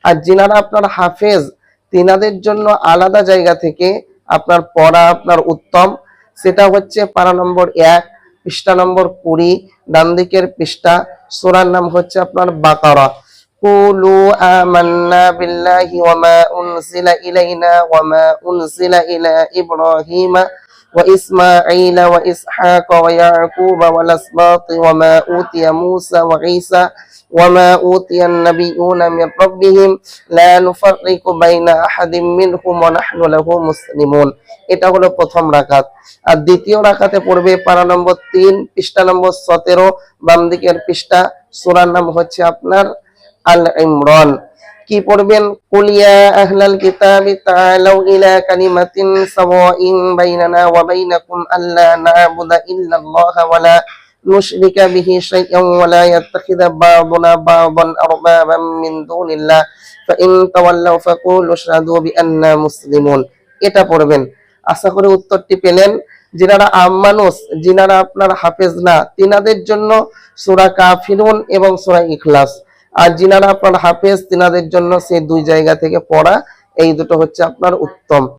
আর যিনারা আপনার হাফেজ তিনাদের জন্য আলাদা জায়গা থেকে আপনার পড়া আপনার উত্তম। সেটা হচ্ছে পারা নম্বর 1, পৃষ্ঠা নম্বর 20, ডান দিকের পৃষ্ঠা। সূরার নাম হচ্ছে আপনার বাকারা। কুলু আমান্না বিল্লাহি ওয়া মা উনজিলা ইলাইনা ওয়া মা উনজিলা ইলা ইব্রাহিমা ওয়া ইসমাঈলা ওয়া ইসহাকা ওয়া ইয়াকুবা ওয়াল আসবাতি ওয়া মা উতিয়া মূসা ওয়া ঈসা وما أوتي النبيون من ربهم لا نفرق بين أحد منهم ونحن له مسلمون। এটা হলো প্রথম রাকাত। আর দ্বিতীয় রাকাতে পড়বে পারা নম্বর 3, পৃষ্ঠা নম্বর 17, বাম দিকের পৃষ্ঠা। সূরার নাম হচ্ছে আপনার আল ইমরান। কি পড়বেন? কুল ইয়া আহলাল কিতাবি তাআলাউ ইলা কালিমাতিন সাওয়াইন বাইনানা ওয়া বাইনাকুম আল্লা না'বুদা ইল্লাল্লাহা ওয়া লা نشرك به شيئا ولا يتخذ بعضنا بعضا أربابا من دون الله فإن تولوا فقولوا اشهدوا بأننا مسلمون। এটা পড়বেন। আশা করি উত্তরটি পেলেন। যিনারা আম মানুষ, যিনারা আপনার হাফেজ না, তিনাদের জন্য সূরা কাফিরুন এবং সূরা ইখলাস। আর যিনারা আপনার হাফেজ তিনাদের জন্য সেই দুই জায়গা থেকে পড়া, এই দুটো হচ্ছে আপনার উত্তম।